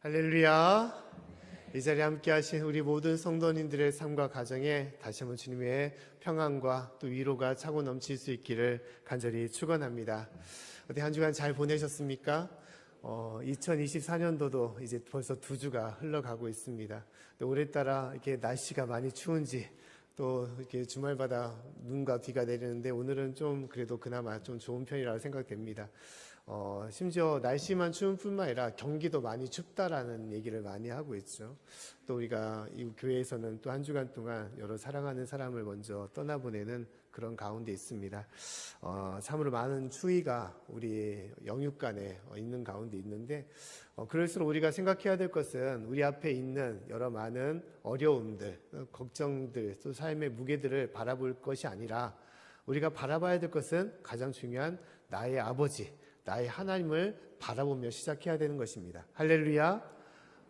할렐루야. 이 자리에 함께 하신 우리 모든 성도님들의 삶과 가정에 다시 한번 주님의 평안과 또 위로가 차고 넘칠 수 있기를 간절히 축원합니다. 어디 한 주간 잘 보내셨습니까? 2024년도도 이제 벌써 2주가 흘러가고 있습니다. 또 오늘따라 이렇게 날씨가 많이 추운지 또 이렇게 주말마다 눈과 비가 내리는데 오늘은 좀 그래도 그나마 좀 좋은 편이라고 생각됩니다. 심지어 날씨만 추운 뿐만 아니라 경기도 많이 춥다라는 얘기를 많이 하고 있죠. 또 우리가 이 교회에서는 또 한 주간 동안 여러 사랑하는 사람을 먼저 떠나보내는 그런 가운데 있습니다. 참으로 많은 추위가 우리 영육간에 있는 가운데 있는데 그럴수록 우리가 생각해야 될 것은 우리 앞에 있는 여러 많은 어려움들, 걱정들, 또 삶의 무게들을 바라볼 것이 아니라 우리가 바라봐야 될 것은 가장 중요한 나의 아버지, 나의 하나님을 바라보며 시작해야 되는 것입니다. 할렐루야.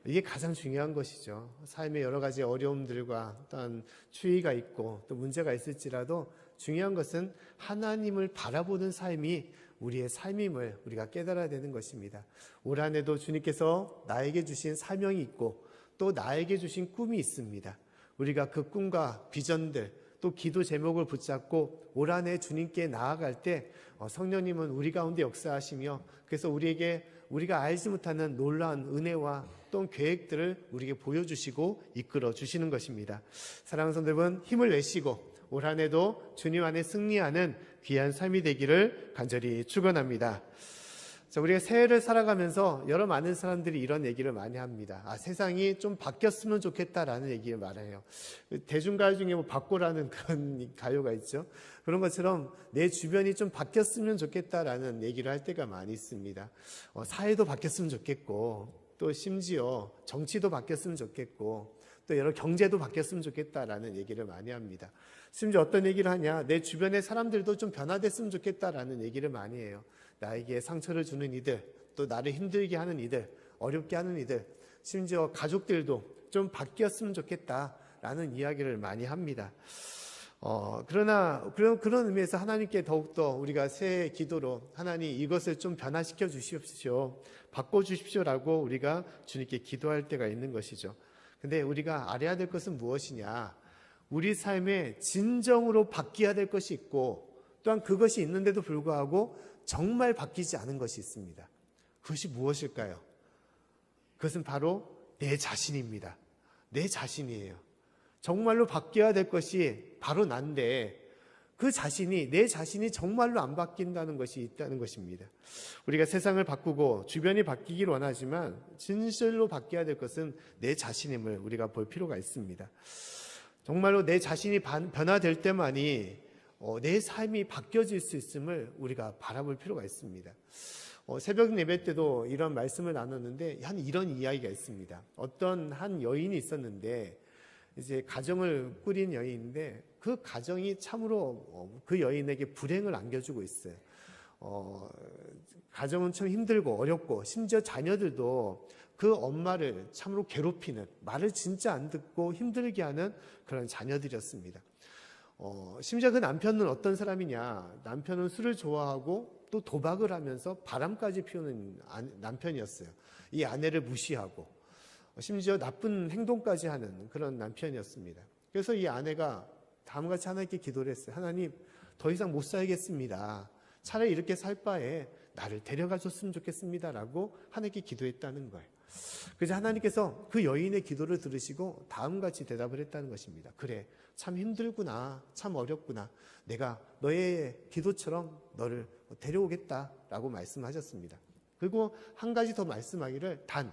이게 가장 중요한 것이죠. 삶의 여러 가지 어려움들과 어떤 추위가 있고 또 문제가 있을지라도 중요한 것은 하나님을 바라보는 삶이 우리의 삶임을 우리가 깨달아야 되는 것입니다. 올 한 해도 주님께서 나에게 주신 사명이 있고 또 나에게 주신 꿈이 있습니다. 우리가 그 꿈과 비전들 또 기도 제목을 붙잡고 올 한 해 주님께 나아갈 때 성령님은 우리 가운데 역사하시며 그래서 우리가 알지 못하는 놀라운 은혜와 또 계획들을 우리에게 보여주시고 이끌어 주시는 것입니다. 사랑하는 성도 여러분, 힘을 내시고 올 한 해도 주님 안에 승리하는 귀한 삶이 되기를 간절히 축원합니다. 자, 우리가 새해를 살아가면서 여러 많은 사람들이 이런 얘기를 많이 합니다. 세상이 좀 바뀌었으면 좋겠다라는 얘기를 말해요. 대중가요 중에 바꿔라는 그런 가요가 있죠. 그런 것처럼 내 주변이 좀 바뀌었으면 좋겠다라는 얘기를 할 때가 많이 있습니다. 사회도 바뀌었으면 좋겠고 또 심지어 정치도 바뀌었으면 좋겠고 또 여러 경제도 바뀌었으면 좋겠다라는 얘기를 많이 합니다. 심지어 어떤 얘기를 하냐, 내 주변의 사람들도 좀 변화됐으면 좋겠다라는 얘기를 많이 해요. 나에게 상처를 주는 이들, 또 나를 힘들게 하는 이들, 어렵게 하는 이들, 심지어 가족들도 좀 바뀌었으면 좋겠다라는 이야기를 많이 합니다. 그러나 그런 의미에서 하나님께 더욱더 우리가 새해 기도로 하나님 이것을 좀 변화시켜 주십시오, 바꿔 주십시오라고 우리가 주님께 기도할 때가 있는 것이죠. 근데 우리가 알아야 될 것은 무엇이냐, 우리 삶에 진정으로 바뀌어야 될 것이 있고 또한 그것이 있는데도 불구하고 정말 바뀌지 않은 것이 있습니다. 그것이 무엇일까요? 그것은 바로 내 자신입니다. 내 자신이에요. 정말로 바뀌어야 될 것이 바로 난데 내 자신이 정말로 안 바뀐다는 것이 있다는 것입니다. 우리가 세상을 바꾸고 주변이 바뀌길 원하지만 진실로 바뀌어야 될 것은 내 자신임을 우리가 볼 필요가 있습니다. 정말로 내 자신이 변화될 때만이 내 삶이 바뀌어질 수 있음을 우리가 바라볼 필요가 있습니다. 새벽 예배 때도 이런 말씀을 나눴는데 이런 이야기가 있습니다. 어떤 한 여인이 있었는데 이제 가정을 꾸린 여인인데 그 가정이 참으로 그 여인에게 불행을 안겨주고 있어요. 가정은 참 힘들고 어렵고 심지어 자녀들도 그 엄마를 참으로 괴롭히는, 말을 진짜 안 듣고 힘들게 하는 그런 자녀들이었습니다. 심지어 그 남편은 어떤 사람이냐, 남편은 술을 좋아하고 또 도박을 하면서 바람까지 피우는 남편이었어요. 이 아내를 무시하고 심지어 나쁜 행동까지 하는 그런 남편이었습니다. 그래서 이 아내가 다음과 같이 하나님께 기도를 했어요. 하나님, 더 이상 못 살겠습니다. 차라리 이렇게 살 바에 나를 데려가 줬으면 좋겠습니다라고 하나님께 기도했다는 거예요. 그래서 하나님께서 그 여인의 기도를 들으시고 다음과 같이 대답을 했다는 것입니다. 그래, 참 힘들구나, 참 어렵구나. 내가 너의 기도처럼 너를 데려오겠다라고 말씀하셨습니다. 그리고 한 가지 더 말씀하기를, 단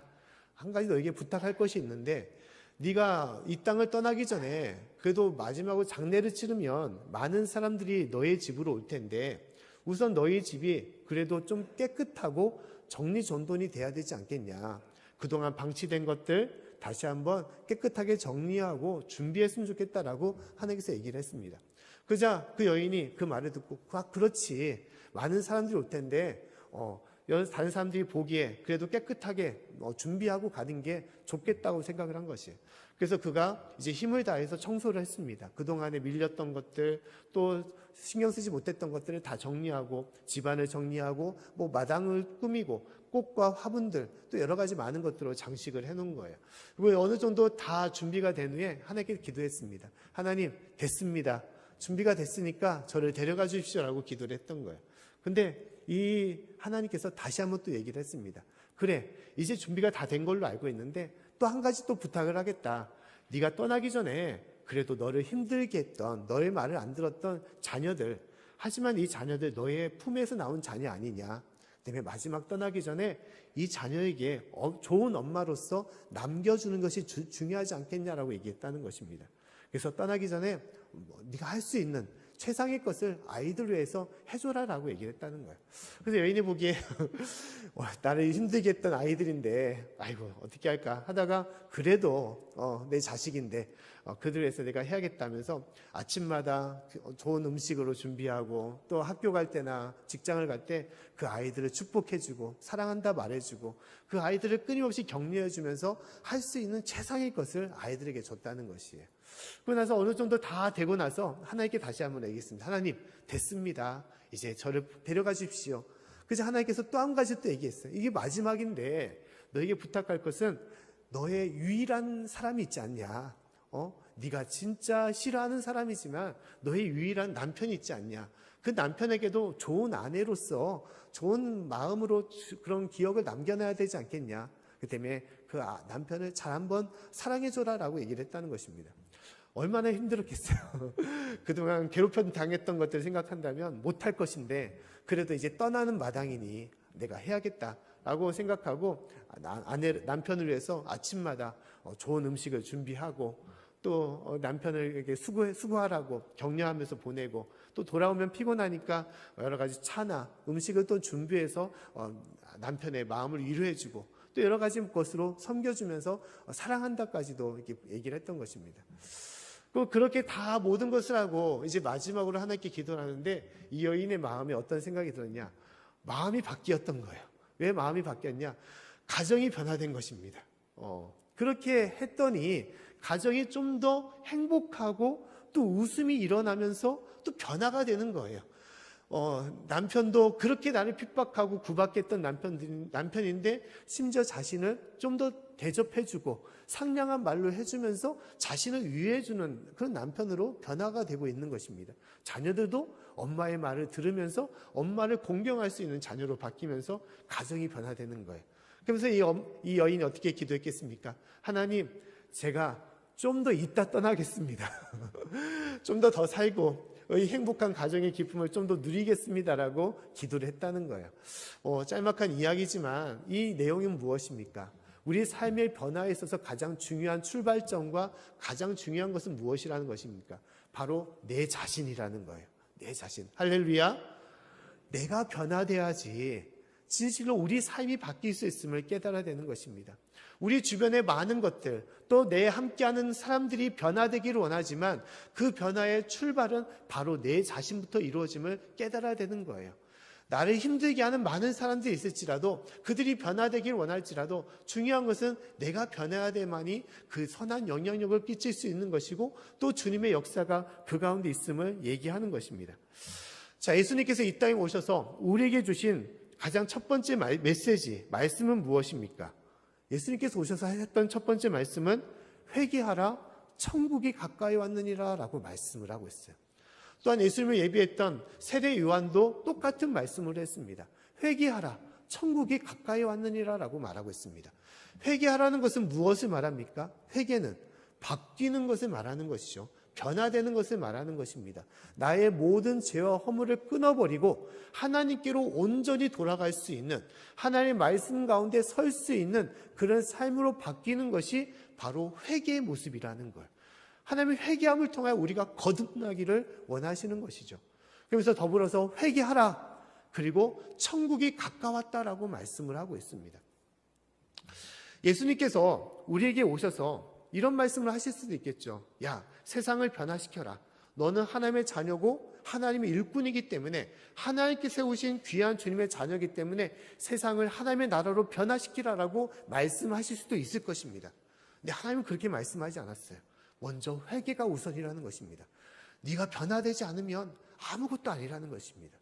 한 가지 너에게 부탁할 것이 있는데 네가 이 땅을 떠나기 전에 그래도 마지막으로 장례를 치르면 많은 사람들이 너의 집으로 올 텐데 우선 너희 집이 그래도 좀 깨끗하고 정리정돈이 돼야 되지 않겠냐. 그동안 방치된 것들 다시 한번 깨끗하게 정리하고 준비했으면 좋겠다라고 하나님께서 얘기를 했습니다. 그러자 그 여인이 그 말을 듣고 그렇지, 많은 사람들이 올 텐데 다른 사람들이 보기에 그래도 깨끗하게 준비하고 가는 게 좋겠다고 생각을 한 것이에요. 그래서 그가 이제 힘을 다해서 청소를 했습니다. 그동안에 밀렸던 것들, 또 신경 쓰지 못했던 것들을 다 정리하고 집안을 정리하고 마당을 꾸미고 꽃과 화분들 또 여러 가지 많은 것들로 장식을 해놓은 거예요. 그리고 어느 정도 다 준비가 된 후에 하나님께 기도했습니다. 하나님, 됐습니다. 준비가 됐으니까 저를 데려가 주십시오라고 기도를 했던 거예요. 근데 이 하나님께서 다시 한번 또 얘기를 했습니다. 그래, 이제 준비가 다 된 걸로 알고 있는데 또 한 가지 또 부탁을 하겠다. 네가 떠나기 전에 그래도 너를 힘들게 했던, 너의 말을 안 들었던 자녀들, 하지만 이 자녀들 너의 품에서 나온 자녀 아니냐. 때문에 마지막 떠나기 전에 이 자녀에게 좋은 엄마로서 남겨주는 것이 중요하지 않겠냐라고 얘기했다는 것입니다. 그래서 떠나기 전에 네가 할 수 있는 최상의 것을 아이들 위해서 해줘라라고 얘기를 했다는 거예요. 그래서 여인이 보기에 나를 힘들게 했던 아이들인데 아이고 어떻게 할까 하다가 그래도 내 자식인데 그들 위해서 내가 해야겠다면서 아침마다 좋은 음식으로 준비하고 또 학교 갈 때나 직장을 갈 때 그 아이들을 축복해주고 사랑한다 말해주고 그 아이들을 끊임없이 격려해주면서 할 수 있는 최상의 것을 아이들에게 줬다는 것이에요. 그러고 나서 어느 정도 다 되고 나서 하나님께 다시 한번 얘기했습니다. 하나님, 됐습니다. 이제 저를 데려가 주십시오. 그래서 하나님께서 또 한 가지 또 얘기했어요. 이게 마지막인데 너에게 부탁할 것은 너의 유일한 사람이 있지 않냐. 네가 진짜 싫어하는 사람이지만 너의 유일한 남편이 있지 않냐. 그 남편에게도 좋은 아내로서 좋은 마음으로 그런 기억을 남겨놔야 되지 않겠냐. 그 때문에 그 남편을 잘 한번 사랑해줘라라고 얘기를 했다는 것입니다. 얼마나 힘들었겠어요. 그동안 괴롭혀 당했던 것들을 생각한다면 못할 것인데 그래도 이제 떠나는 마당이니 내가 해야겠다라고 생각하고 남편을 위해서 아침마다 좋은 음식을 준비하고 또 남편에게 수고하라고 격려하면서 보내고 또 돌아오면 피곤하니까 여러 가지 차나 음식을 또 준비해서 남편의 마음을 위로해주고 또 여러 가지 것으로 섬겨주면서 사랑한다까지도 이렇게 얘기를 했던 것입니다. 그렇게 다 모든 것을 하고 이제 마지막으로 하나님께 기도를 하는데 이 여인의 마음에 어떤 생각이 들었냐? 마음이 바뀌었던 거예요. 왜 마음이 바뀌었냐? 가정이 변화된 것입니다. 그렇게 했더니 가정이 좀 더 행복하고 또 웃음이 일어나면서 또 변화가 되는 거예요. 남편도 그렇게 나를 핍박하고 구박했던 남편인데 심지어 자신을 좀 더 대접해주고 상냥한 말로 해주면서 자신을 위해주는 그런 남편으로 변화가 되고 있는 것입니다. 자녀들도 엄마의 말을 들으면서 엄마를 공경할 수 있는 자녀로 바뀌면서 가정이 변화되는 거예요. 그러면서 이 여인이 어떻게 기도했겠습니까? 하나님, 제가 좀 더 있다 떠나겠습니다. 좀 더 살고 이 행복한 가정의 기쁨을 좀 더 누리겠습니다라고 기도를 했다는 거예요. 짤막한 이야기지만 이 내용은 무엇입니까? 우리 삶의 변화에 있어서 가장 중요한 출발점과 가장 중요한 것은 무엇이라는 것입니까? 바로 내 자신이라는 거예요. 내 자신. 할렐루야. 내가 변화돼야지 진실로 우리 삶이 바뀔 수 있음을 깨달아야 되는 것입니다. 우리 주변의 많은 것들, 또 내 함께하는 사람들이 변화되기를 원하지만 그 변화의 출발은 바로 내 자신부터 이루어짐을 깨달아야 되는 거예요. 나를 힘들게 하는 많은 사람들이 있을지라도 그들이 변화되기를 원할지라도 중요한 것은 내가 변해야 될만이 그 선한 영향력을 끼칠 수 있는 것이고 또 주님의 역사가 그 가운데 있음을 얘기하는 것입니다. 자, 예수님께서 이 땅에 오셔서 우리에게 주신 가장 첫 번째 메시지, 말씀은 무엇입니까? 예수님께서 오셔서 했던 첫 번째 말씀은 회개하라, 천국이 가까이 왔느니라 라고 말씀을 하고 있어요. 또한 예수님을 예비했던 세례 요한도 똑같은 말씀을 했습니다. 회개하라, 천국이 가까이 왔느니라 라고 말하고 있습니다. 회개하라는 것은 무엇을 말합니까? 회개는 바뀌는 것을 말하는 것이죠. 변화되는 것을 말하는 것입니다. 나의 모든 죄와 허물을 끊어버리고 하나님께로 온전히 돌아갈 수 있는, 하나님의 말씀 가운데 설 수 있는 그런 삶으로 바뀌는 것이 바로 회개의 모습이라는 걸. 하나님의 회개함을 통하여 우리가 거듭나기를 원하시는 것이죠. 그러면서 더불어서 회개하라, 그리고 천국이 가까웠다라고 말씀을 하고 있습니다. 예수님께서 우리에게 오셔서 이런 말씀을 하실 수도 있겠죠. 야, 세상을 변화시켜라. 너는 하나님의 자녀고 하나님의 일꾼이기 때문에, 하나님께 세우신 귀한 주님의 자녀이기 때문에 세상을 하나님의 나라로 변화시키라라고 말씀하실 수도 있을 것입니다. 근데 하나님은 그렇게 말씀하지 않았어요. 먼저 회개가 우선이라는 것입니다. 네가 변화되지 않으면 아무것도 아니라는 것입니다.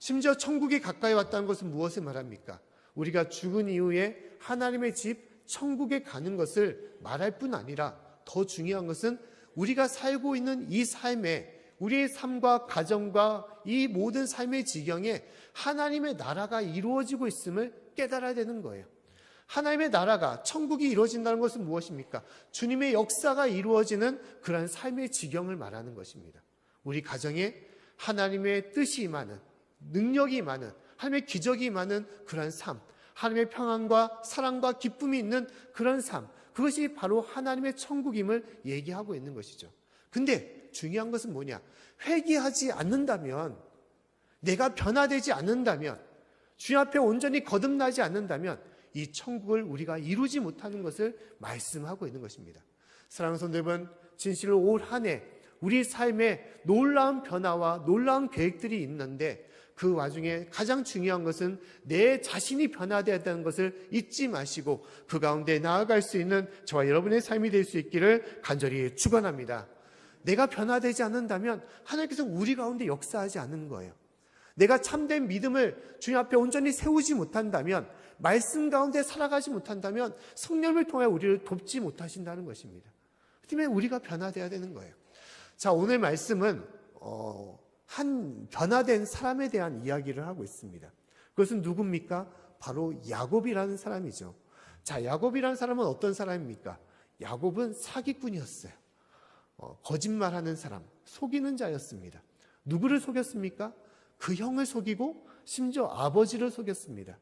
심지어 천국이 가까이 왔다는 것은 무엇을 말합니까? 우리가 죽은 이후에 하나님의 집 천국에 가는 것을 말할 뿐 아니라 더 중요한 것은 우리가 살고 있는 이 삶에, 우리의 삶과 가정과 이 모든 삶의 지경에 하나님의 나라가 이루어지고 있음을 깨달아야 되는 거예요. 하나님의 나라가, 천국이 이루어진다는 것은 무엇입니까? 주님의 역사가 이루어지는 그런 삶의 지경을 말하는 것입니다. 우리 가정에 하나님의 뜻이 임하는, 능력이 임하는, 하나님의 기적이 임하는 그런 삶, 하나님의 평안과 사랑과 기쁨이 있는 그런 삶, 그것이 바로 하나님의 천국임을 얘기하고 있는 것이죠. 근데 중요한 것은 뭐냐? 회개하지 않는다면, 내가 변화되지 않는다면, 주님 앞에 온전히 거듭나지 않는다면 이 천국을 우리가 이루지 못하는 것을 말씀하고 있는 것입니다. 사랑하는 성도 여러분, 진실로 올 한 해 우리 삶에 놀라운 변화와 놀라운 계획들이 있는데 그 와중에 가장 중요한 것은 내 자신이 변화되어야 한다는 것을 잊지 마시고 그 가운데 나아갈 수 있는 저와 여러분의 삶이 될 수 있기를 간절히 축원합니다. 내가 변화되지 않는다면 하나님께서 우리 가운데 역사하지 않는 거예요. 내가 참된 믿음을 주님 앞에 온전히 세우지 못한다면, 말씀 가운데 살아가지 못한다면 성령을 통해 우리를 돕지 못하신다는 것입니다. 그 때문에 우리가 변화되어야 되는 거예요. 자, 오늘 말씀은 한 변화된 사람에 대한 이야기를 하고 있습니다. 그것은 누굽니까? 바로 야곱이라는 사람이죠. 자, 야곱이라는 사람은 어떤 사람입니까? 야곱은 사기꾼이었어요. 거짓말하는 사람, 속이는 자였습니다. 누구를 속였습니까? 그 형을 속이고 심지어 아버지를 속였습니다.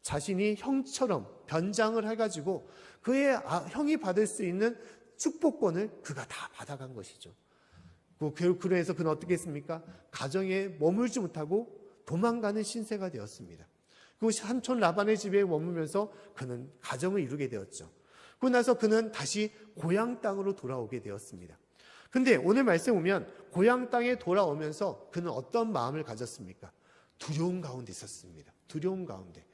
자신이 형처럼 변장을 해가지고 그의 형이 받을 수 있는 축복권을 그가 다 받아간 것이죠. 그래서 그는 어떻게 했습니까? 가정에 머물지 못하고 도망가는 신세가 되었습니다. 그리고 삼촌 라반의 집에 머물면서 그는 가정을 이루게 되었죠. 그러고 나서 그는 다시 고향 땅으로 돌아오게 되었습니다. 근데 오늘 말씀 보면 고향 땅에 돌아오면서 그는 어떤 마음을 가졌습니까? 두려움 가운데 있었습니다. 두려움 가운데.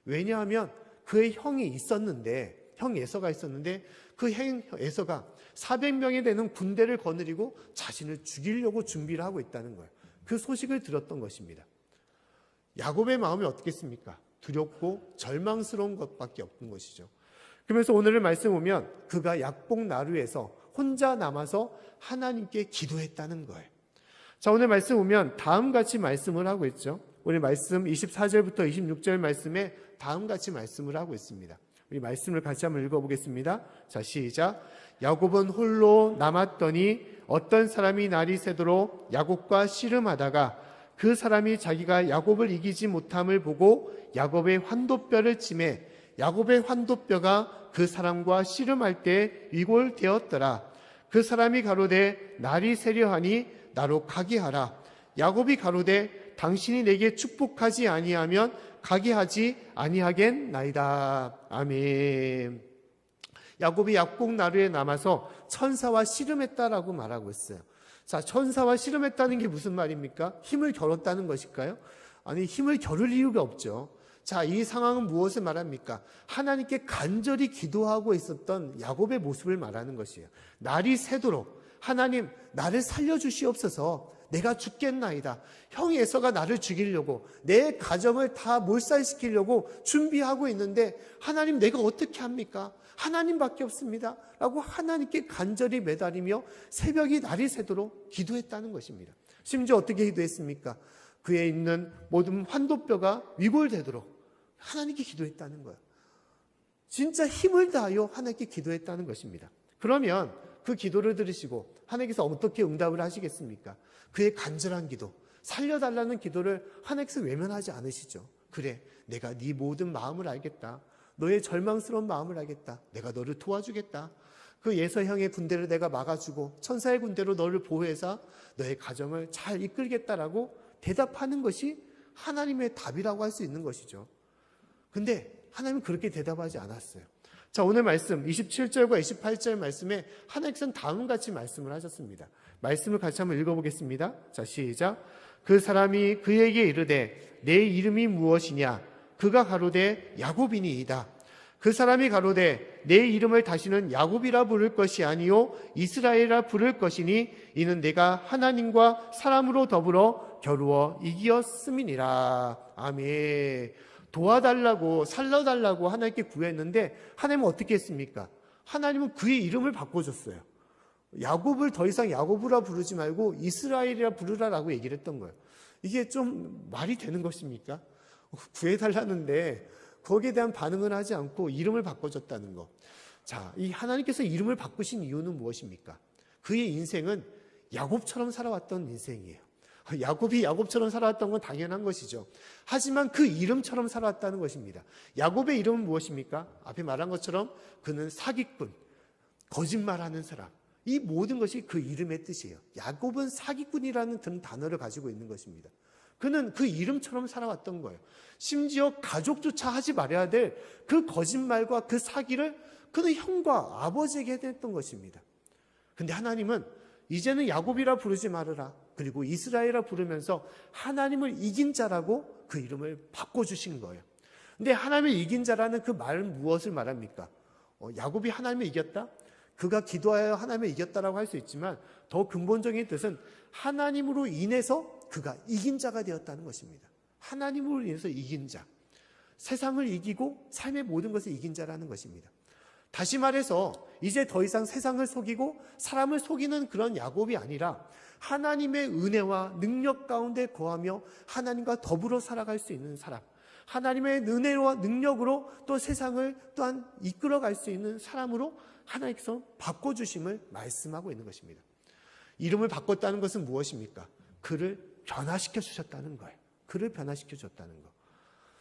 왜냐하면 그의 형이 있었는데, 형 에서가 있었는데 그 형 에서가 400명이 되는 군대를 거느리고 자신을 죽이려고 준비를 하고 있다는 거예요. 그 소식을 들었던 것입니다. 야곱의 마음이 어떻겠습니까? 두렵고 절망스러운 것밖에 없는 것이죠. 그러면서 오늘의 말씀 보면 그가 약복 나루에서 혼자 남아서 하나님께 기도했다는 거예요. 자, 오늘 말씀 보면 다음같이 말씀을 하고 있죠. 오늘 말씀 24절부터 26절 말씀에 다음같이 말씀을 하고 있습니다. 우리 말씀을 같이 한번 읽어보겠습니다. 자, 시작. 야곱은 홀로 남았더니 어떤 사람이 날이 새도록 야곱과 씨름하다가 그 사람이 자기가 야곱을 이기지 못함을 보고 야곱의 환도뼈를 치매 야곱의 환도뼈가 그 사람과 씨름할 때 위골되었더라. 그 사람이 가로되 날이 새려하니 나로 가게 하라. 야곱이 가로되 당신이 내게 축복하지 아니하면 가게 하지 아니하겠나이다. 아멘. 야곱이 약복 나루에 남아서 천사와 씨름했다라고 말하고 있어요. 자, 천사와 씨름했다는 게 무슨 말입니까? 힘을 겨뤘다는 것일까요? 아니, 힘을 겨룰 이유가 없죠. 자, 이 상황은 무엇을 말합니까? 하나님께 간절히 기도하고 있었던 야곱의 모습을 말하는 것이에요. 날이 새도록 하나님 나를 살려주시옵소서. 내가 죽겠나이다. 형 에서가 나를 죽이려고 내 가정을 다 몰살시키려고 준비하고 있는데 하나님 내가 어떻게 합니까? 하나님밖에 없습니다. 라고 하나님께 간절히 매달리며 새벽이 날이 새도록 기도했다는 것입니다. 심지어 어떻게 기도했습니까? 그에 있는 모든 환도뼈가 위골되도록 하나님께 기도했다는 거예요. 진짜 힘을 다하여 하나님께 기도했다는 것입니다. 그러면 그 기도를 들으시고 하나님께서 어떻게 응답을 하시겠습니까? 그의 간절한 기도, 살려달라는 기도를 하나님께서 외면하지 않으시죠. 그래, 내가 네 모든 마음을 알겠다. 너의 절망스러운 마음을 알겠다. 내가 너를 도와주겠다. 그 예서형의 군대를 내가 막아주고 천사의 군대로 너를 보호해서 너의 가정을 잘 이끌겠다라고 대답하는 것이 하나님의 답이라고 할 수 있는 것이죠. 근데 하나님은 그렇게 대답하지 않았어요. 자, 오늘 말씀 27절과 28절 말씀에 하나님께서는 다음같이 말씀을 하셨습니다. 말씀을 같이 한번 읽어보겠습니다. 자, 시작. 그 사람이 그에게 이르되 내 이름이 무엇이냐? 그가 가로되 야곱이니이다. 그 사람이 가로되 내 이름을 다시는 야곱이라 부를 것이 아니요 이스라엘이라 부를 것이니 이는 내가 하나님과 사람으로 더불어 겨루어 이기었음이니라. 아멘. 도와달라고 살려달라고 하나님께 구했는데 하나님은 어떻게 했습니까? 하나님은 그의 이름을 바꿔줬어요. 야곱을 더 이상 야곱이라 부르지 말고 이스라엘이라 부르라라고 얘기를 했던 거예요. 이게 좀 말이 되는 것입니까? 구해달라는데 거기에 대한 반응을 하지 않고 이름을 바꿔줬다는 거. 자, 이 하나님께서 이름을 바꾸신 이유는 무엇입니까? 그의 인생은 야곱처럼 살아왔던 인생이에요. 야곱이 야곱처럼 살아왔던 건 당연한 것이죠. 하지만 그 이름처럼 살아왔다는 것입니다. 야곱의 이름은 무엇입니까? 앞에 말한 것처럼 그는 사기꾼, 거짓말하는 사람. 이 모든 것이 그 이름의 뜻이에요. 야곱은 사기꾼이라는 단어를 가지고 있는 것입니다. 그는 그 이름처럼 살아왔던 거예요. 심지어 가족조차 하지 말아야 될 그 거짓말과 그 사기를 그는 형과 아버지에게 했던 것입니다. 근데 하나님은 이제는 야곱이라 부르지 말아라. 그리고 이스라엘이라 부르면서 하나님을 이긴 자라고 그 이름을 바꿔주신 거예요. 근데 하나님을 이긴 자라는 그 말은 무엇을 말합니까? 야곱이 하나님을 이겼다? 그가 기도하여 하나님을 이겼다라고 할 수 있지만 더 근본적인 뜻은 하나님으로 인해서 그가 이긴 자가 되었다는 것입니다. 하나님으로 인해서 이긴 자. 세상을 이기고 삶의 모든 것을 이긴 자라는 것입니다. 다시 말해서 이제 더 이상 세상을 속이고 사람을 속이는 그런 야곱이 아니라 하나님의 은혜와 능력 가운데 거하며 하나님과 더불어 살아갈 수 있는 사람, 하나님의 은혜와 능력으로 또 세상을 또한 이끌어갈 수 있는 사람으로 하나님께서 바꿔주심을 말씀하고 있는 것입니다. 이름을 바꿨다는 것은 무엇입니까? 그를 변화시켜 주셨다는 거예요. 그를 변화시켜 줬다는 거.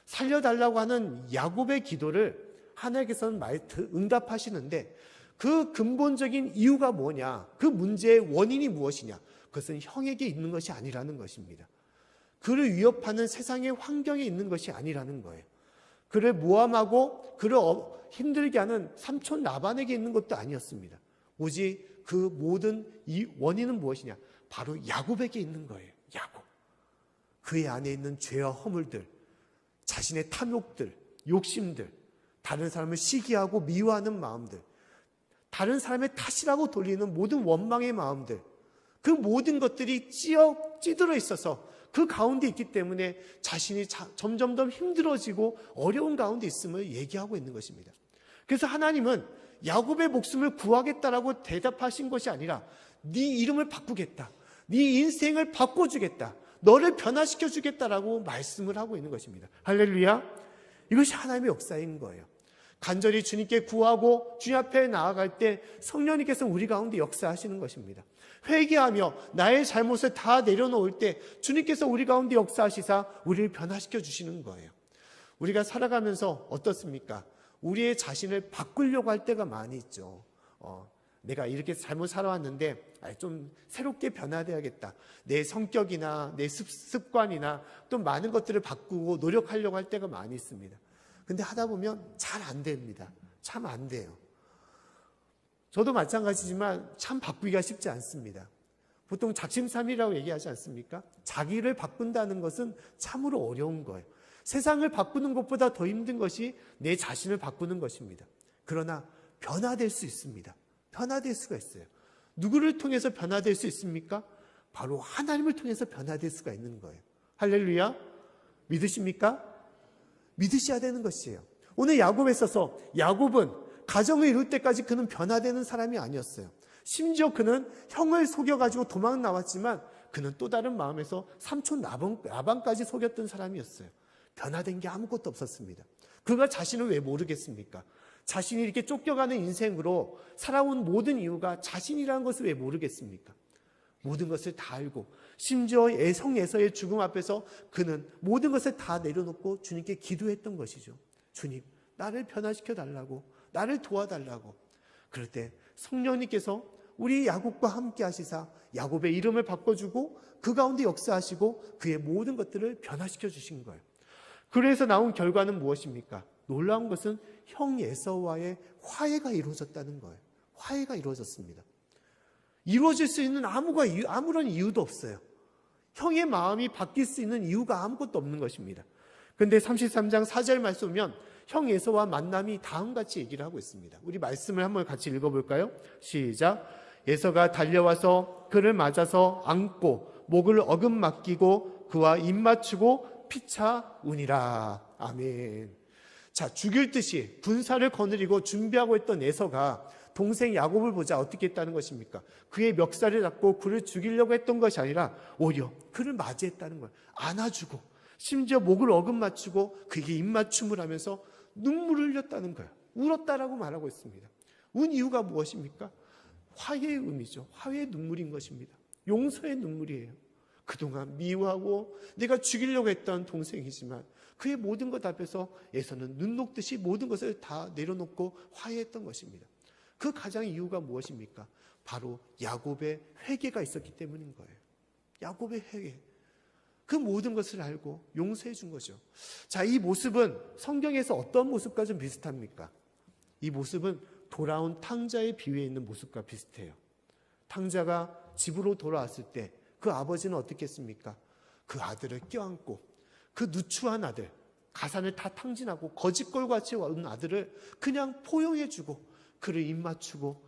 살려달라고 하는 야곱의 기도를 하나님께서는 응답하시는데 그 근본적인 이유가 뭐냐? 그 문제의 원인이 무엇이냐? 그것은 형에게 있는 것이 아니라는 것입니다. 그를 위협하는 세상의 환경에 있는 것이 아니라는 거예요. 그를 모함하고 그를 힘들게 하는 삼촌 라반에게 있는 것도 아니었습니다. 오직 그 모든 이 원인은 무엇이냐? 바로 야곱에게 있는 거예요. 야곱. 그의 안에 있는 죄와 허물들, 자신의 탐욕들, 욕심들, 다른 사람을 시기하고 미워하는 마음들, 다른 사람의 탓이라고 돌리는 모든 원망의 마음들, 그 모든 것들이 찌들어 있어서 그 가운데 있기 때문에 자신이 점점 더 힘들어지고 어려운 가운데 있음을 얘기하고 있는 것입니다. 그래서 하나님은 야곱의 목숨을 구하겠다라고 대답하신 것이 아니라 네 이름을 바꾸겠다, 네 인생을 바꿔주겠다, 너를 변화시켜 주겠다라고 말씀을 하고 있는 것입니다. 할렐루야. 이것이 하나님의 역사인 거예요. 간절히 주님께 구하고 주님 앞에 나아갈 때 성령님께서 우리 가운데 역사하시는 것입니다. 회개하며 나의 잘못을 다 내려놓을 때 주님께서 우리 가운데 역사하시사 우리를 변화시켜 주시는 거예요. 우리가 살아가면서 어떻습니까? 우리의 자신을 바꾸려고 할 때가 많이 있죠. 내가 이렇게 잘못 살아왔는데 좀 새롭게 변화돼야겠다. 내 성격이나 내 습관이나 또 많은 것들을 바꾸고 노력하려고 할 때가 많이 있습니다. 근데 하다 보면 잘 안 됩니다. 참 안 돼요. 저도 마찬가지지만 참 바꾸기가 쉽지 않습니다. 보통 작심삼일이라고 얘기하지 않습니까? 자기를 바꾼다는 것은 참으로 어려운 거예요. 세상을 바꾸는 것보다 더 힘든 것이 내 자신을 바꾸는 것입니다. 그러나 변화될 수 있습니다. 변화될 수가 있어요. 누구를 통해서 변화될 수 있습니까? 바로 하나님을 통해서 변화될 수가 있는 거예요. 할렐루야. 믿으십니까? 믿으셔야 되는 것이에요. 오늘 야곱에 있어서 야곱은 가정을 이룰 때까지 그는 변화되는 사람이 아니었어요. 심지어 그는 형을 속여가지고 도망 나왔지만 그는 또 다른 마음에서 삼촌 라반까지 속였던 사람이었어요. 변화된 게 아무것도 없었습니다. 그가 자신을 왜 모르겠습니까? 자신이 이렇게 쫓겨가는 인생으로 살아온 모든 이유가 자신이라는 것을 왜 모르겠습니까? 모든 것을 다 알고 심지어 성에서의 죽음 앞에서 그는 모든 것을 다 내려놓고 주님께 기도했던 것이죠. 주님, 나를 변화시켜 달라고, 나를 도와달라고. 그럴 때 성령님께서 우리 야곱과 함께 하시사 야곱의 이름을 바꿔주고 그 가운데 역사하시고 그의 모든 것들을 변화시켜 주신 거예요. 그래서 나온 결과는 무엇입니까? 놀라운 것은 형 에서와의 화해가 이루어졌다는 거예요. 화해가 이루어졌습니다. 이루어질 수 있는 아무런 이유도 없어요. 형의 마음이 바뀔 수 있는 이유가 아무것도 없는 것입니다. 그런데 33장 4절 말씀 보면 형 에서와 만남이 다음같이 얘기를 하고 있습니다. 우리 말씀을 한번 같이 읽어볼까요? 시작. 에서가 달려와서 그를 맞아서 안고 목을 어금 맡기고 그와 입 맞추고 곧 피차우니라. 아멘. 자, 죽일 듯이 군사를 거느리고 준비하고 있던 에서가 동생 야곱을 보자 어떻게 했다는 것입니까? 그의 멱살을 잡고 그를 죽이려고 했던 것이 아니라 오히려 그를 맞이했다는 거예요. 안아주고 심지어 목을 어금 맞추고 그에게 입맞춤을 하면서 눈물을 흘렸다는 거예요. 울었다라고 말하고 있습니다. 운 이유가 무엇입니까? 화해의 의미죠. 화해의 눈물인 것입니다. 용서의 눈물이에요. 그동안 미워하고 내가 죽이려고 했던 동생이지만 그의 모든 것 앞에서 에서는 눈 녹듯이 모든 것을 다 내려놓고 화해했던 것입니다. 그 가장 이유가 무엇입니까? 바로 야곱의 회개가 있었기 때문인 거예요. 야곱의 회개. 그 모든 것을 알고 용서해 준 거죠. 자, 이 모습은 성경에서 어떤 모습과 좀 비슷합니까? 이 모습은 돌아온 탕자의 비유에 있는 모습과 비슷해요. 탕자가 집으로 돌아왔을 때 그 아버지는 어떻게 했습니까? 그 아들을 껴안고 그 누추한 아들, 가산을 다 탕진하고 거짓골같이 온 아들을 그냥 포용해주고 그를 입맞추고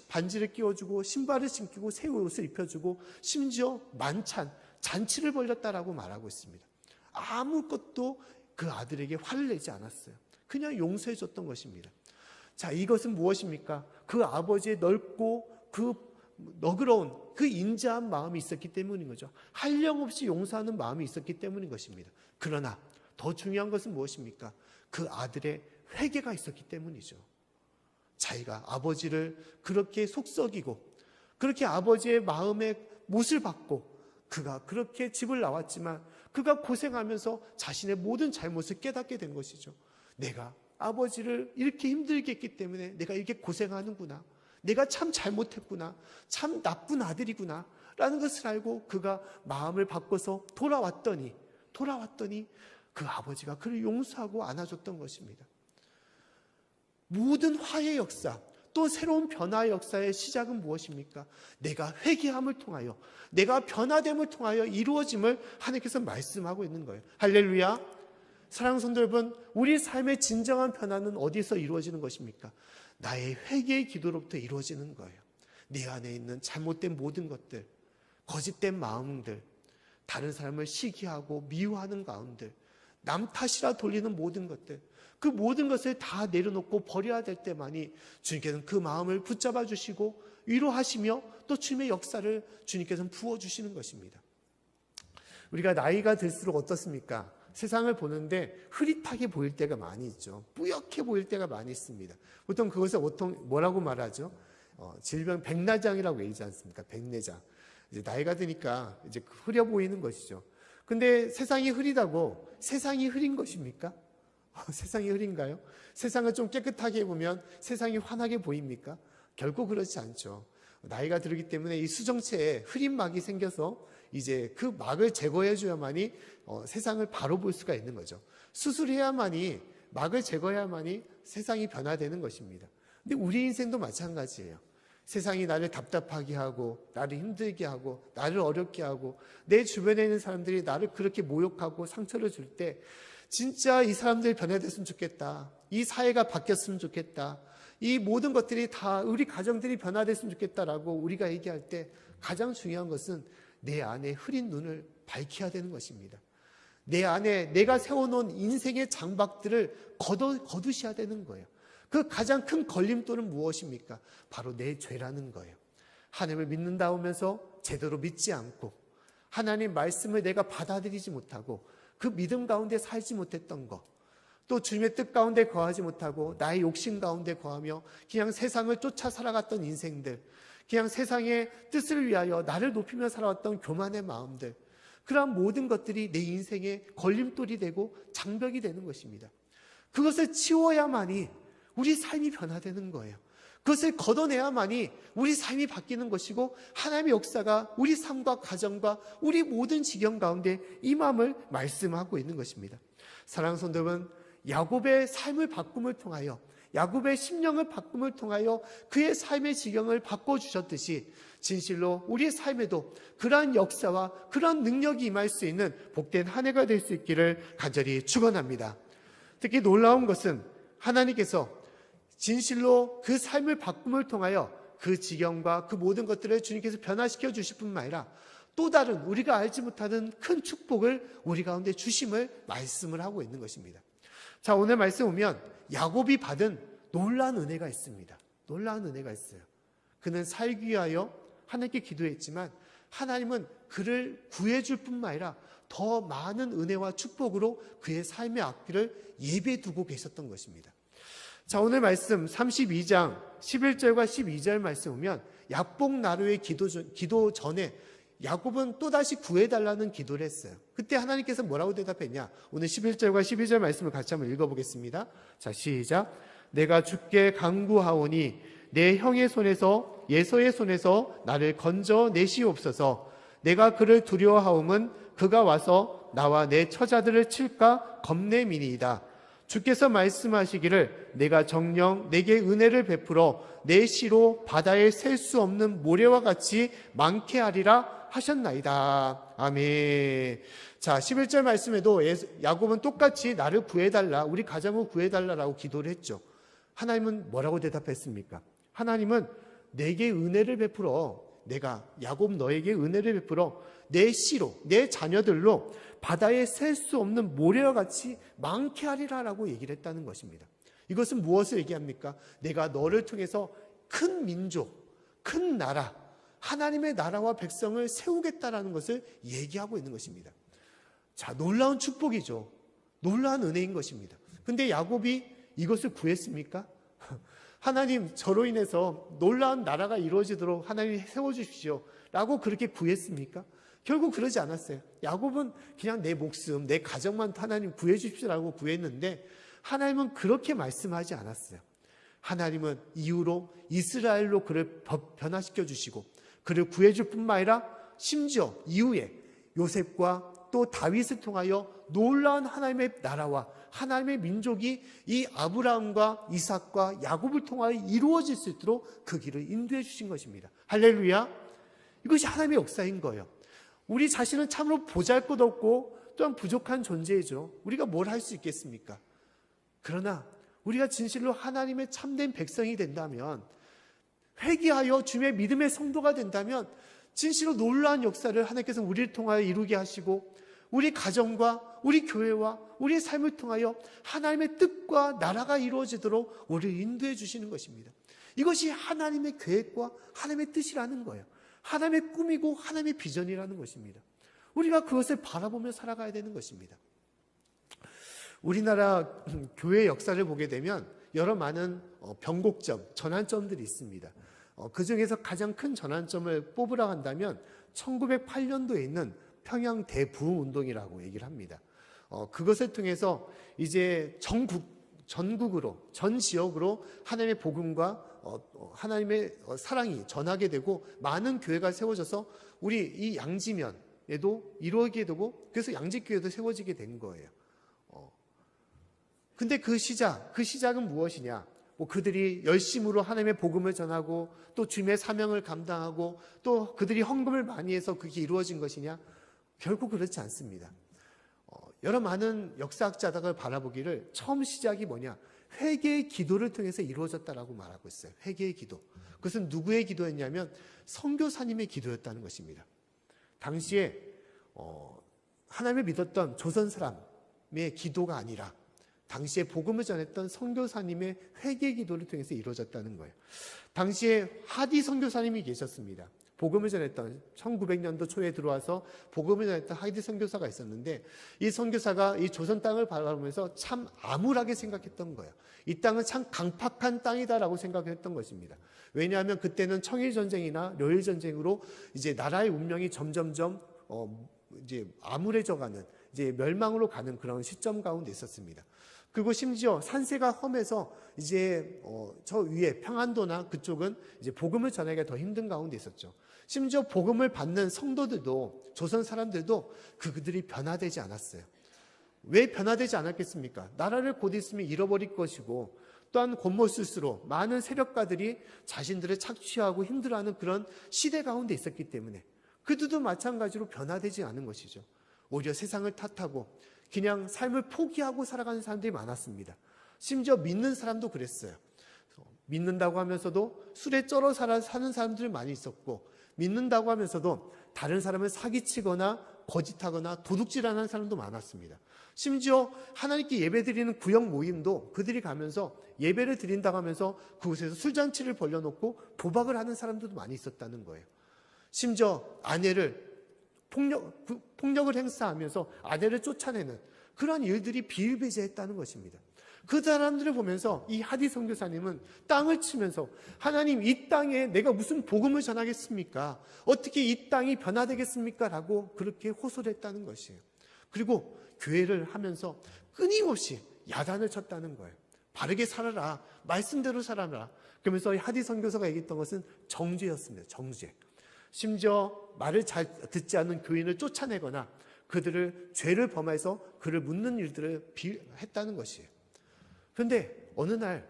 반지를 끼워주고 신발을 신기고 새 옷을 입혀주고 심지어 만찬, 잔치를 벌였다라고 말하고 있습니다. 아무것도 그 아들에게 화를 내지 않았어요. 그냥 용서해 줬던 것입니다. 자, 이것은 무엇입니까? 그 아버지의 넓고 그 너그러운 그 인자한 마음이 있었기 때문인 거죠. 한량없이 용서하는 마음이 있었기 때문인 것입니다. 그러나 더 중요한 것은 무엇입니까? 그 아들의 회개가 있었기 때문이죠. 자기가 아버지를 그렇게 속썩이고 그렇게 아버지의 마음에 못을 받고 그가 그렇게 집을 나왔지만 그가 고생하면서 자신의 모든 잘못을 깨닫게 된 것이죠. 내가 아버지를 이렇게 힘들게 했기 때문에 내가 이렇게 고생하는구나. 내가 참 잘못했구나. 참 나쁜 아들이구나. 라는 것을 알고 그가 마음을 바꿔서 돌아왔더니 그 아버지가 그를 용서하고 안아줬던 것입니다. 모든 화해의 역사, 또 새로운 변화의 역사의 시작은 무엇입니까? 내가 회개함을 통하여, 내가 변화됨을 통하여 이루어짐을 하나님께서 말씀하고 있는 거예요. 할렐루야. 사랑하는 성도 여러분, 우리 삶의 진정한 변화는 어디서 이루어지는 것입니까? 나의 회개의 기도로부터 이루어지는 거예요. 내 안에 있는 잘못된 모든 것들, 거짓된 마음들, 다른 사람을 시기하고 미워하는 가운데 남 탓이라 돌리는 모든 것들, 그 모든 것을 다 내려놓고 버려야 될 때만이 주님께서는 그 마음을 붙잡아 주시고 위로하시며 또 주님의 역사를 주님께서는 부어주시는 것입니다. 우리가 나이가 들수록 어떻습니까? 세상을 보는데 흐릿하게 보일 때가 많이 있죠. 뿌옇게 보일 때가 많이 있습니다. 보통 그것을 뭐라고 말하죠? 질병 백내장이라고 얘기하지 않습니까? 백내장. 이제 나이가 드니까 이제 흐려 보이는 것이죠. 근데 세상이 흐리다고 세상이 흐린 것입니까? 세상이 흐린가요? 세상을 좀 깨끗하게 보면 세상이 환하게 보입니까? 결코 그렇지 않죠. 나이가 들기 때문에 이 수정체에 흐린 막이 생겨서 이제 그 막을 제거해줘야만이 세상을 바로 볼 수가 있는 거죠. 수술해야만이, 막을 제거해야만이 세상이 변화되는 것입니다. 근데 우리 인생도 마찬가지예요. 세상이 나를 답답하게 하고 나를 힘들게 하고 나를 어렵게 하고 내 주변에 있는 사람들이 나를 그렇게 모욕하고 상처를 줄 때 진짜 이 사람들이 변화됐으면 좋겠다. 이 사회가 바뀌었으면 좋겠다. 이 모든 것들이 다 우리 가정들이 변화됐으면 좋겠다라고 우리가 얘기할 때 가장 중요한 것은 내 안에 흐린 눈을 밝혀야 되는 것입니다. 내 안에 내가 세워놓은 인생의 장박들을 거두셔야 되는 거예요. 그 가장 큰 걸림돌은 무엇입니까? 바로 내 죄라는 거예요. 하나님을 믿는다 하면서 제대로 믿지 않고 하나님 말씀을 내가 받아들이지 못하고 그 믿음 가운데 살지 못했던 것, 또 주님의 뜻 가운데 거하지 못하고 나의 욕심 가운데 거하며 그냥 세상을 쫓아 살아갔던 인생들, 그냥 세상의 뜻을 위하여 나를 높이며 살아왔던 교만의 마음들, 그러한 모든 것들이 내 인생의 걸림돌이 되고 장벽이 되는 것입니다. 그것을 치워야만이 우리 삶이 변화되는 거예요. 그것을 걷어내야만이 우리 삶이 바뀌는 것이고 하나님의 역사가 우리 삶과 가정과 우리 모든 지경 가운데 임함을 말씀하고 있는 것입니다. 사랑하는 성도 여러분, 야곱의 삶을 바꿈을 통하여, 야곱의 심령을 바꿈을 통하여 그의 삶의 지경을 바꿔주셨듯이 진실로 우리의 삶에도 그러한 역사와 그러한 능력이 임할 수 있는 복된 한 해가 될 수 있기를 간절히 축원합니다. 특히 놀라운 것은 하나님께서 진실로 그 삶을 바꿈을 통하여 그 지경과 그 모든 것들을 주님께서 변화시켜 주실 뿐만 아니라 또 다른 우리가 알지 못하는 큰 축복을 우리 가운데 주심을 말씀을 하고 있는 것입니다. 자, 오늘 말씀 보면 야곱이 받은 놀라운 은혜가 있습니다. 놀라운 은혜가 있어요. 그는 살기 위하여 하나님께 기도했지만 하나님은 그를 구해줄 뿐만 아니라 더 많은 은혜와 축복으로 그의 삶의 앞길을 예비해 두고 계셨던 것입니다. 자, 오늘 말씀 32장 11절과 12절 말씀 보면 약복 나루의 기도 전에 야곱은 또다시 구해달라는 기도를 했어요. 그때 하나님께서 뭐라고 대답했냐? 오늘 11절과 12절 말씀을 같이 한번 읽어보겠습니다. 자, 시작. 내가 주께 간구하오니 내 형의 손에서 예서의 손에서 나를 건져내시옵소서. 내가 그를 두려워하옴은 그가 와서 나와 내 처자들을 칠까 겁내미니이다. 주께서 말씀하시기를 내가 정녕 내게 은혜를 베풀어 내 시로 바다에 셀 수 없는 모래와 같이 많게 하리라 하셨나이다. 아멘. 자, 11절 말씀에도 야곱은 똑같이 나를 구해달라, 우리 가정을 구해달라라고 기도를 했죠. 하나님은 뭐라고 대답했습니까? 하나님은 내게 은혜를 베풀어, 내가 야곱 너에게 은혜를 베풀어 내 씨로, 내 자녀들로 바다에 셀 수 없는 모래와 같이 많게 하리라라고 얘기를 했다는 것입니다. 이것은 무엇을 얘기합니까? 내가 너를 통해서 큰 민족, 큰 나라, 하나님의 나라와 백성을 세우겠다라는 것을 얘기하고 있는 것입니다. 자, 놀라운 축복이죠. 놀라운 은혜인 것입니다. 근데 야곱이 이것을 구했습니까? 하나님, 저로 인해서 놀라운 나라가 이루어지도록 하나님 세워주십시오 라고 그렇게 구했습니까? 결국 그러지 않았어요. 야곱은 그냥 내 목숨, 내 가정만 하나님 구해주십시오라고 구했는데 하나님은 그렇게 말씀하지 않았어요. 하나님은 이후로 이스라엘로 그를 변화시켜 주시고 그를 구해줄 뿐만 아니라 심지어 이후에 요셉과 또 다윗을 통하여 놀라운 하나님의 나라와 하나님의 민족이 이 아브라함과 이삭과 야곱을 통하여 이루어질 수 있도록 그 길을 인도해 주신 것입니다. 할렐루야. 이것이 하나님의 역사인 거예요. 우리 자신은 참으로 보잘것없고 또한 부족한 존재이죠. 우리가 뭘 할 수 있겠습니까? 그러나 우리가 진실로 하나님의 참된 백성이 된다면, 회개하여 주님의 믿음의 성도가 된다면 진실로 놀라운 역사를 하나님께서 우리를 통하여 이루게 하시고 우리 가정과 우리 교회와 우리의 삶을 통하여 하나님의 뜻과 나라가 이루어지도록 우리를 인도해 주시는 것입니다. 이것이 하나님의 계획과 하나님의 뜻이라는 거예요. 하나님의 꿈이고 하나님의 비전이라는 것입니다. 우리가 그것을 바라보며 살아가야 되는 것입니다. 우리나라 교회 역사를 보게 되면 여러 많은 변곡점, 전환점들이 있습니다. 그 중에서 가장 큰 전환점을 뽑으라 한다면 1908년도에 있는 평양 대부흥운동이라고 얘기를 합니다. 그것을 통해서 이제 전국으로, 전 지역으로 하나님의 복음과 하나님의 사랑이 전하게 되고 많은 교회가 세워져서 우리 이 양지면에도 이루어지게 되고 그래서 양지교회도 세워지게 된 거예요. 근데 그 시작은 무엇이냐? 그들이 열심으로 하나님의 복음을 전하고 또 주님의 사명을 감당하고 또 그들이 헌금을 많이 해서 그게 이루어진 것이냐? 결국 그렇지 않습니다. 여러 많은 역사학자들을 바라보기를 처음 시작이 뭐냐? 회개의 기도를 통해서 이루어졌다라고 말하고 있어요. 회개의 기도. 그것은 누구의 기도였냐면 선교사님의 기도였다는 것입니다. 당시에 하나님을 믿었던 조선 사람의 기도가 아니라 당시에 복음을 전했던 선교사님의 회개 기도를 통해서 이루어졌다는 거예요. 당시에 하디 선교사님이 계셨습니다. 복음을 전했던 1900년도 초에 들어와서 복음을 전했던 하디 선교사가 있었는데 이 선교사가 이 조선 땅을 바라보면서 참 암울하게 생각했던 거예요. 이 땅은 참 강팍한 땅이다라고 생각했던 것입니다. 왜냐하면 그때는 청일전쟁이나 료일전쟁으로 이제 나라의 운명이 점점점 이제 암울해져가는 이제 멸망으로 가는 그런 시점 가운데 있었습니다. 그리고 심지어 산세가 험해서 이제 저 위에 평안도나 그쪽은 이제 복음을 전하기가 더 힘든 가운데 있었죠. 심지어 복음을 받는 성도들도 조선 사람들도 그들이 변화되지 않았어요. 왜 변화되지 않았겠습니까? 나라를 곧 있으면 잃어버릴 것이고 또한 곧못쓸수록 많은 세력가들이 자신들을 착취하고 힘들어하는 그런 시대 가운데 있었기 때문에 그들도 마찬가지로 변화되지 않은 것이죠. 오히려 세상을 탓하고 그냥 삶을 포기하고 살아가는 사람들이 많았습니다. 심지어 믿는 사람도 그랬어요. 믿는다고 하면서도 술에 쩔어 사는 사람들이 많이 있었고 믿는다고 하면서도 다른 사람을 사기치거나 거짓하거나 도둑질하는 사람도 많았습니다. 심지어 하나님께 예배드리는 구역 모임도 그들이 가면서 예배를 드린다고 하면서 그곳에서 술잔치를 벌려놓고 도박을 하는 사람들도 많이 있었다는 거예요. 심지어 아내를 폭력을 행사하면서 아내를 쫓아내는 그러한 일들이 비일비재했다는 것입니다. 그 사람들을 보면서 이 하디 선교사님은 땅을 치면서 하나님, 이 땅에 내가 무슨 복음을 전하겠습니까? 어떻게 이 땅이 변화되겠습니까? 라고 그렇게 호소를 했다는 것이에요. 그리고 교회를 하면서 끊임없이 야단을 쳤다는 거예요. 바르게 살아라, 말씀대로 살아라. 그러면서 하디 선교사가 얘기했던 것은 정죄였습니다. 정죄. 심지어 말을 잘 듣지 않는 교인을 쫓아내거나 그들을 죄를 범해서 그를 묻는 일들을 했다는 것이에요. 그런데 어느 날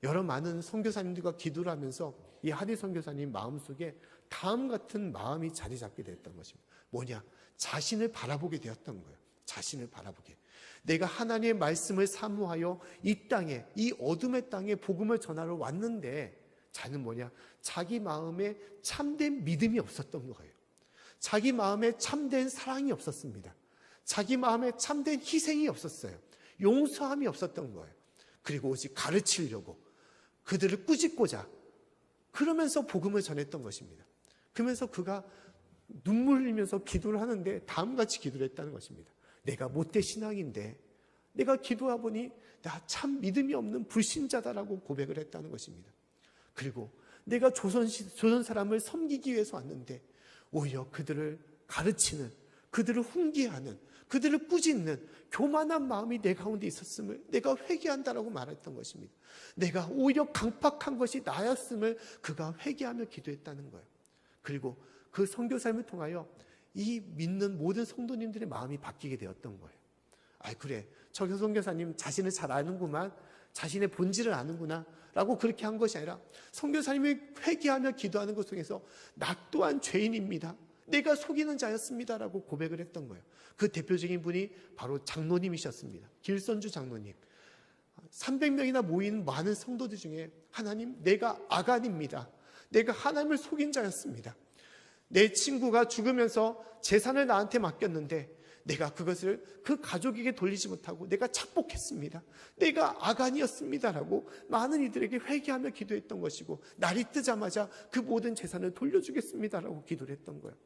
여러 많은 선교사님들과 기도를 하면서 이 하디 선교사님 마음속에 다음 같은 마음이 자리 잡게 됐던 것입니다. 뭐냐? 자신을 바라보게 되었던 거예요. 자신을 바라보게. 내가 하나님의 말씀을 사모하여 이 땅에, 이 어둠의 땅에 복음을 전하러 왔는데 자는 뭐냐? 자기 마음에 참된 믿음이 없었던 거예요. 자기 마음에 참된 사랑이 없었습니다. 자기 마음에 참된 희생이 없었어요. 용서함이 없었던 거예요. 그리고 오직 가르치려고 그들을 꾸짖고자 그러면서 복음을 전했던 것입니다. 그러면서 그가 눈물 흘리면서 기도를 하는데 다음같이 기도를 했다는 것입니다. 내가 못된 신앙인데 내가 기도하 보니 나 참 믿음이 없는 불신자다라고 고백을 했다는 것입니다. 그리고 내가 조선 사람을 섬기기 위해서 왔는데 오히려 그들을 가르치는, 그들을 훈계하는, 그들을 꾸짖는 교만한 마음이 내 가운데 있었음을 내가 회개한다라고 말했던 것입니다. 내가 오히려 강팍한 것이 나였음을 그가 회개하며 기도했다는 거예요. 그리고 그 선교사님을 통하여 이 믿는 모든 성도님들의 마음이 바뀌게 되었던 거예요. 그래, 저 선교사님 자신을 잘 아는구만, 자신의 본질을 아는구나 라고 그렇게 한 것이 아니라 선교사님이 회개하며 기도하는 것 속에서 나 또한 죄인입니다, 내가 속이는 자였습니다 라고 고백을 했던 거예요. 그 대표적인 분이 바로 장로님이셨습니다. 길선주 장로님. 300명이나 모인 많은 성도들 중에 하나님, 내가 아간입니다, 내가 하나님을 속인 자였습니다, 내 친구가 죽으면서 재산을 나한테 맡겼는데 내가 그것을 그 가족에게 돌리지 못하고 내가 착복했습니다, 내가 아간이었습니다라고 많은 이들에게 회개하며 기도했던 것이고 날이 뜨자마자 그 모든 재산을 돌려주겠습니다라고 기도를 했던 거예요.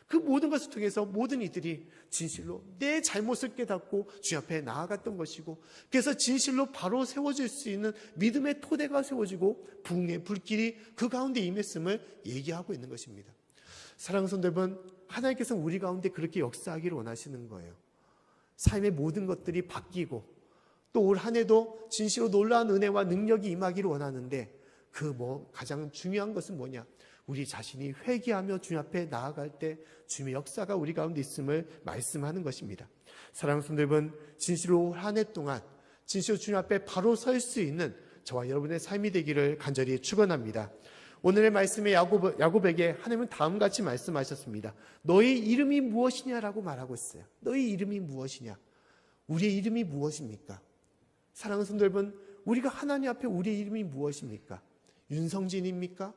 그 모든 것을 통해서 모든 이들이 진실로 내 잘못을 깨닫고 주 앞에 나아갔던 것이고 그래서 진실로 바로 세워질 수 있는 믿음의 토대가 세워지고 부흥의 불길이 그 가운데 임했음을 얘기하고 있는 것입니다. 사랑하는 성도 여러분, 하나님께서 우리 가운데 그렇게 역사하기를 원하시는 거예요. 삶의 모든 것들이 바뀌고 또 올 한 해도 진실로 놀라운 은혜와 능력이 임하기를 원하는데 가장 중요한 것은 뭐냐? 우리 자신이 회개하며 주님 앞에 나아갈 때 주님의 역사가 우리 가운데 있음을 말씀하는 것입니다. 사랑하는 성도 여러분, 진실로 올 한 해 동안 진실로 주님 앞에 바로 설 수 있는 저와 여러분의 삶이 되기를 간절히 축원합니다. 오늘의 말씀에 야곱에게 하나님은 다음같이 말씀하셨습니다. 너의 이름이 무엇이냐라고 말하고 있어요. 너의 이름이 무엇이냐? 우리의 이름이 무엇입니까? 사랑하는 성도 여러분, 우리가 하나님 앞에 우리의 이름이 무엇입니까? 윤성진입니까?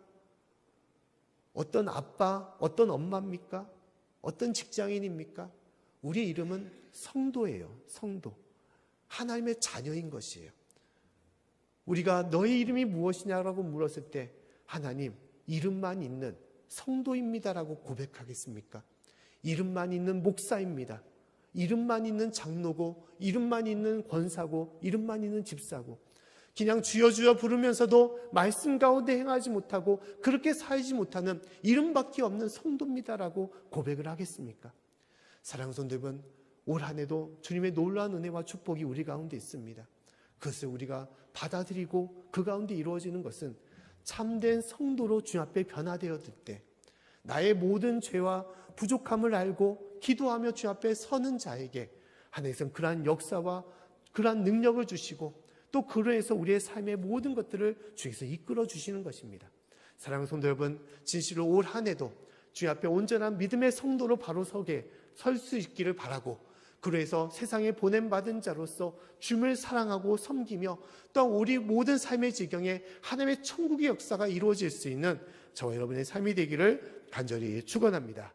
어떤 아빠, 어떤 엄마입니까? 어떤 직장인입니까? 우리의 이름은 성도예요. 성도. 하나님의 자녀인 것이에요. 우리가 너의 이름이 무엇이냐라고 물었을 때 하나님, 이름만 있는 성도입니다라고 고백하겠습니까? 이름만 있는 목사입니다, 이름만 있는 장로고, 이름만 있는 권사고, 이름만 있는 집사고, 그냥 주여 주여 부르면서도 말씀 가운데 행하지 못하고 그렇게 살지 못하는 이름밖에 없는 성도입니다라고 고백을 하겠습니까? 사랑하는 성도 여러분, 올 한 해도 주님의 놀라운 은혜와 축복이 우리 가운데 있습니다. 그것을 우리가 받아들이고 그 가운데 이루어지는 것은 참된 성도로 주님 앞에 변화되었을 때 나의 모든 죄와 부족함을 알고 기도하며 주님 앞에 서는 자에게 하나님께서는 그러한 역사와 그러한 능력을 주시고 또 그로해서 우리의 삶의 모든 것들을 주께서 이끌어 주시는 것입니다. 사랑하는 성도 여러분, 진실로 올 한 해도 주님 앞에 온전한 믿음의 성도로 바로 설 수 있기를 바라고 그래서 세상에 보냄받은 자로서 주님을 사랑하고 섬기며 또 우리 모든 삶의 지경에 하나님의 천국의 역사가 이루어질 수 있는 저와 여러분의 삶이 되기를 간절히 축원합니다.